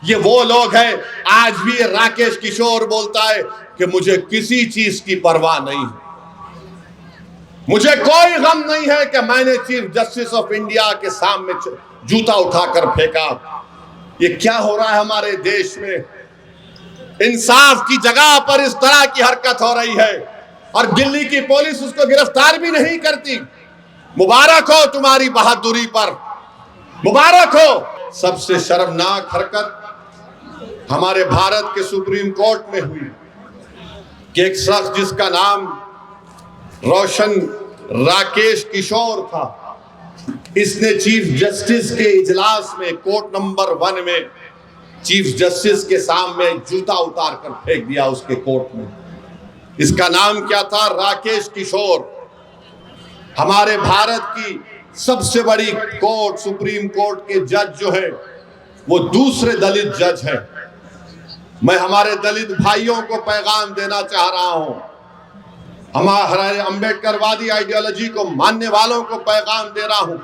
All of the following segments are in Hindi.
ये वो लोग हैं, आज भी राकेश किशोर बोलता है कि मुझे किसी चीज की परवाह नहीं है, मुझे कोई गम नहीं है कि मैंने चीफ जस्टिस ऑफ इंडिया के सामने जूता उठाकर फेंका। ये क्या हो रहा है हमारे देश में? इंसाफ की जगह पर इस तरह की हरकत हो रही है और दिल्ली की पुलिस उसको गिरफ्तार भी नहीं करती। मुबारक हो तुम्हारी बहादुरी पर, मुबारक हो। सबसे शर्मनाक हरकत हमारे भारत के सुप्रीम कोर्ट में हुई कि एक शख्स जिसका नाम रोशन राकेश किशोर था, इसने चीफ जस्टिस के इजलास में कोर्ट नंबर 1 में चीफ जस्टिस के सामने जूता उतार कर फेंक दिया उसके कोर्ट में। इसका नाम क्या था? राकेश किशोर। हमारे भारत की सबसे बड़ी कोर्ट सुप्रीम कोर्ट के जज जो है वो दूसरे दलित जज है। मैं हमारे दलित भाइयों को पैगाम देना चाह रहा हूं, हमारे अंबेडकरवादी आइडियोलॉजी को मानने वालों को पैगाम दे रहा हूं,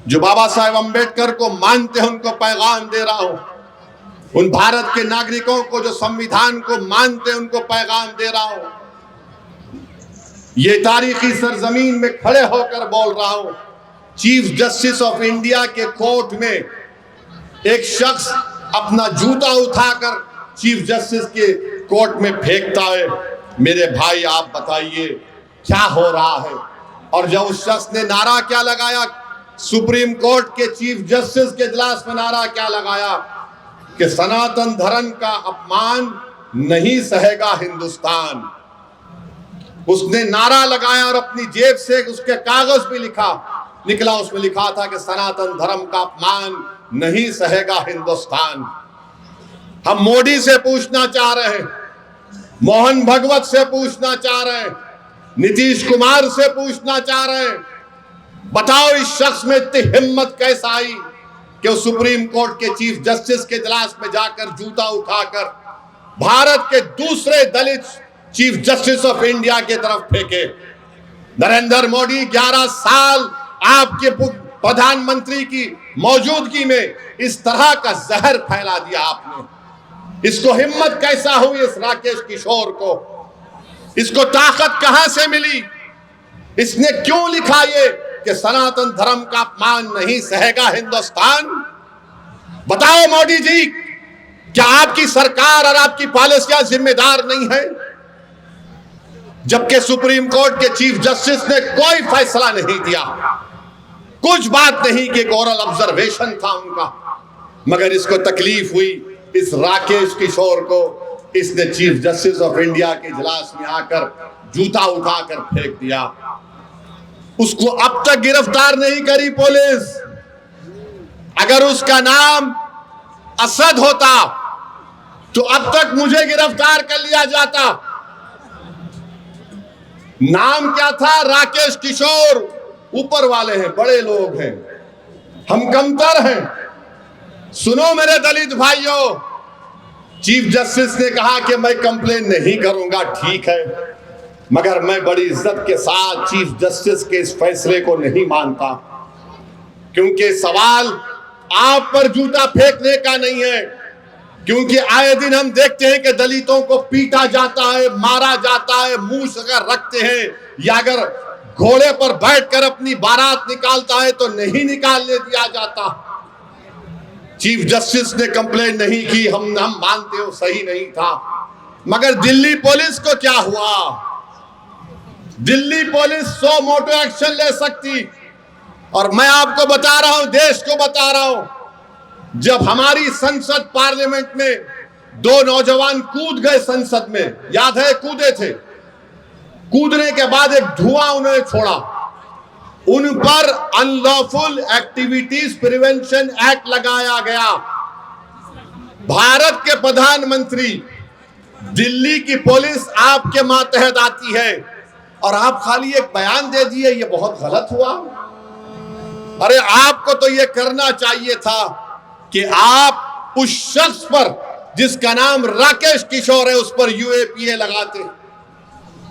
जो बाबा साहेब अंबेडकर को मानते हैं उनको पैगाम दे रहा हूं, उन भारत के नागरिकों को जो संविधान को मानते हैं उनको पैगाम दे रहा हूं। ये तारीखी सरजमीन में खड़े होकर बोल रहा हूं, चीफ जस्टिस ऑफ इंडिया के कोर्ट में एक शख्स अपना जूता उठाकर चीफ जस्टिस के कोर्ट में फेंकता है। मेरे भाई आप बताइए क्या हो रहा है? और जब उस शख्स ने नारा क्या लगाया, सुप्रीम कोर्ट के चीफ जस्टिस के इजलास में नारा क्या लगाया कि सनातन धर्म का अपमान नहीं सहेगा हिंदुस्तान। उसने नारा लगाया और अपनी जेब से उसके कागज पे निकला, उसमें लिखा था कि सनातन धर्म का अपमान नहीं सहेगा हिंदुस्तान। हम मोदी से पूछना चाह रहे हैं, मोहन भगवत से पूछना चाह रहे हैं, नीतीश कुमार से पूछना चाह रहे हैं, बताओ इस शख्स में इतनी हिम्मत कैसे आई कि वो सुप्रीम कोर्ट के चीफ जस्टिस के इजलास में जाकर जूता उठाकर भारत के दूसरे दलित चीफ जस्टिस ऑफ इंडिया की तरफ फेंके। नरेंद्र मोदी 11 साल आपके प्रधानमंत्री की मौजूदगी में इस तरह का जहर फैला दिया आपने। इसको हिम्मत कैसा हुई इस राकेश किशोर को? इसको ताकत कहां से मिली? इसने क्यों लिखा ये कि सनातन धर्म का अपमान नहीं सहेगा हिंदुस्तान? बताओ मोदी जी, क्या आपकी सरकार और आपकी पॉलिसियां जिम्मेदार नहीं है? जबकि सुप्रीम कोर्ट के चीफ जस्टिस ने कोई फैसला नहीं दिया, कुछ बात नहीं कि एक ओरल ऑब्जर्वेशन था उनका, मगर इसको तकलीफ हुई इस राकेश किशोर को। इसने चीफ जस्टिस ऑफ इंडिया के इजलास में आकर जूता उठाकर फेंक दिया। उसको अब तक गिरफ्तार नहीं करी पुलिस। अगर उसका नाम असद होता तो अब तक मुझे गिरफ्तार कर लिया जाता। नाम क्या था? राकेश किशोर। ऊपर वाले हैं, बड़े लोग हैं, हम कमतर हैं। सुनो मेरे दलित भाइयों, चीफ जस्टिस ने कहा कि मैं कंप्लेन नहीं करूंगा, ठीक है, मगर मैं बड़ी इज्जत के साथ चीफ जस्टिस के इस फैसले को नहीं मानता, क्योंकि सवाल आप पर जूता फेंकने का नहीं है। क्योंकि आए दिन हम देखते हैं कि दलितों को पीटा जाता है, मारा जाता है, मूंछ अगर रखते हैं या अगर घोड़े पर बैठकर अपनी बारात निकालता है तो नहीं निकालने दिया जाता। चीफ जस्टिस ने कंप्लेन नहीं की, हम मानते हो सही नहीं था, मगर दिल्ली पुलिस को क्या हुआ? दिल्ली पुलिस 100 मोटो एक्शन ले सकती। और मैं आपको बता रहा हूं, देश को बता रहा हूं, जब हमारी संसद पार्लियामेंट में 2 नौजवान कूद गए संसद में, याद है, कूदे थे, कूदने के बाद एक धुआं उन्होंने छोड़ा, उन पर अनलॉफुल एक्टिविटीज प्रिवेंशन एक्ट लगाया गया। भारत के प्रधानमंत्री, दिल्ली की पुलिस आपके मातहत आती है और आप खाली एक बयान दे दिए, ये बहुत गलत हुआ। अरे आपको तो ये करना चाहिए था कि आप उस शख्स पर जिसका नाम राकेश किशोर है उस पर यूएपीए लगाते।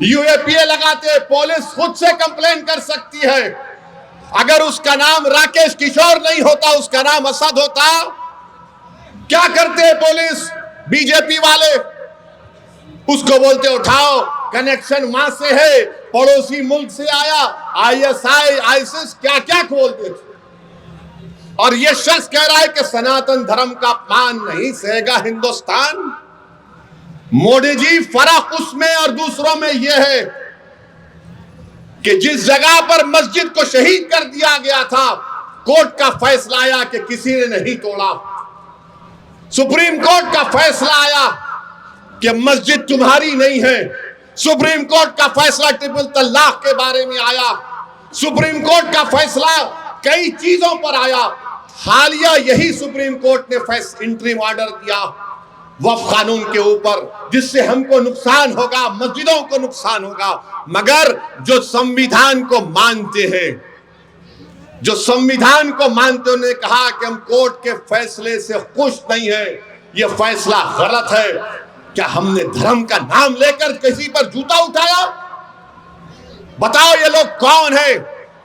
यूएपीए लगाते, पुलिस खुद से कंप्लेन कर सकती है। अगर उसका नाम राकेश किशोर नहीं होता, उसका नाम असद होता, क्या करते हैं पुलिस बीजेपी वाले? उसको बोलते उठाओ, कनेक्शन वहां से है, पड़ोसी मुल्क से आया, आईएसआई आईसिस क्या क्या खोलते थे। और ये शख्स कह रहा है कि सनातन धर्म का अपमान नहीं सहेगा हिंदुस्तान। मोदी जी, फर्क उसमें और दूसरों में यह है कि जिस जगह पर मस्जिद को शहीद कर दिया गया था, कोर्ट का फैसला आया कि किसी ने नहीं तोड़ा। सुप्रीम कोर्ट का फैसला आया कि मस्जिद तुम्हारी नहीं है। सुप्रीम कोर्ट का फैसला ट्रिपल तलाक के बारे में आया। सुप्रीम कोर्ट का फैसला कई चीजों पर आया। हालिया यही सुप्रीम कोर्ट ने इंटरिम ऑर्डर दिया वक्फ कानून के ऊपर, जिससे हमको नुकसान होगा, मस्जिदों को नुकसान होगा। मगर जो संविधान को मानते हैं, जो संविधान को मानते, उन्होंने कहा कि हम कोर्ट के फैसले से खुश नहीं है, यह फैसला गलत है। क्या हमने धर्म का नाम लेकर किसी पर जूता उठाया? बताओ ये लोग कौन है?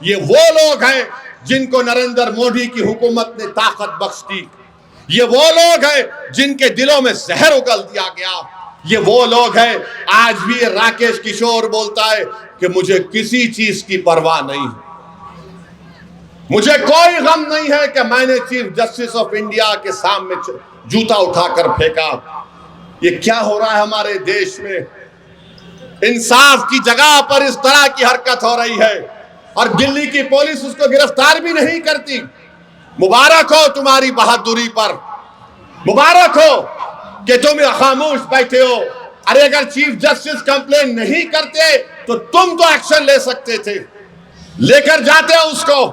ये वो लोग हैं जिनको नरेंद्र मोदी की हुकूमत ने ताकत बख्श दी। ये वो लोग हैं जिनके दिलों में जहर उगल दिया गया। ये वो लोग हैं, आज भी राकेश किशोर बोलता है कि मुझे किसी चीज की परवाह नहीं, मुझे कोई गम नहीं है कि मैंने चीफ जस्टिस ऑफ इंडिया के सामने जूता उठाकर फेंका। ये क्या हो रहा है हमारे देश में? इंसाफ की जगह पर इस तरह की हरकत हो रही है और दिल्ली की पुलिस उसको गिरफ्तार भी नहीं करती। मुबारक हो तुम्हारी बहादुरी पर, मुबारक हो कि तुम खामोश बैठे हो। अरे अगर चीफ जस्टिस कंप्लेन नहीं करते तो तुम तो एक्शन ले सकते थे, लेकर जाते हो उसको।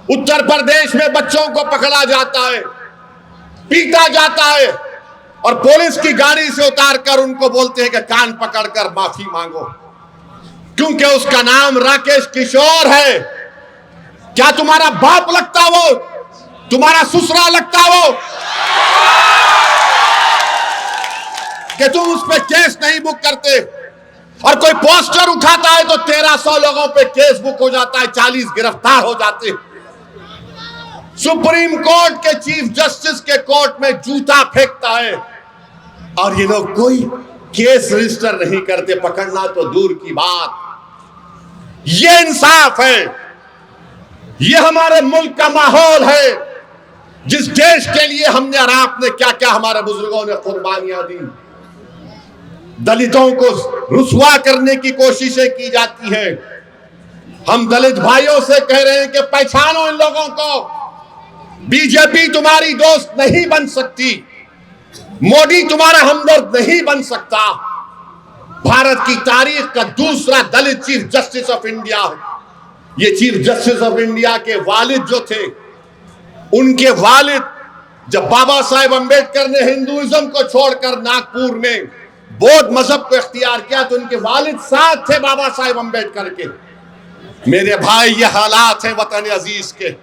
उत्तर प्रदेश में बच्चों को पकड़ा जाता है, पीटा जाता है और पुलिस की गाड़ी से उतारकर उनको बोलते हैं कि कान पकड़कर माफी मांगो, क्योंकि उसका नाम राकेश किशोर है। क्या तुम्हारा बाप लगता वो? तुम्हारा ससुरा लगता वो कि तुम उस पर केस नहीं बुक करते? और कोई पोस्टर उठाता है तो 1300 लोगों पे केस बुक हो जाता है, 40 गिरफ्तार हो जाते। सुप्रीम कोर्ट के चीफ जस्टिस के कोर्ट में जूता फेंकता है और ये लोग कोई केस रजिस्टर नहीं करते, पकड़ना तो दूर की बात। ये इंसाफ है, ये हमारे मुल्क का माहौल है, जिस देश के लिए हमने और आपने क्या क्या हमारे बुजुर्गों ने कुर्बानियां दी। दलितों को रुसवा करने की कोशिशें की जाती हैं। हम दलित भाइयों से कह रहे हैं कि पहचानो इन लोगों को। बीजेपी तुम्हारी दोस्त नहीं बन सकती, मोदी तुम्हारा हमदर्द नहीं बन सकता। भारत की तारीख का दूसरा दलित चीफ जस्टिस ऑफ इंडिया है। ये चीफ जस्टिस ऑफ इंडिया के वालिद जो थे, उनके वालिद, जब बाबा साहेब अंबेडकर ने हिंदुइज्म को छोड़कर नागपुर में बौद्ध मजहब को इख्तियार किया तो उनके वालिद साथ थे बाबा साहेब अंबेडकर के। मेरे भाई, ये हालात हैं वतन अजीज के।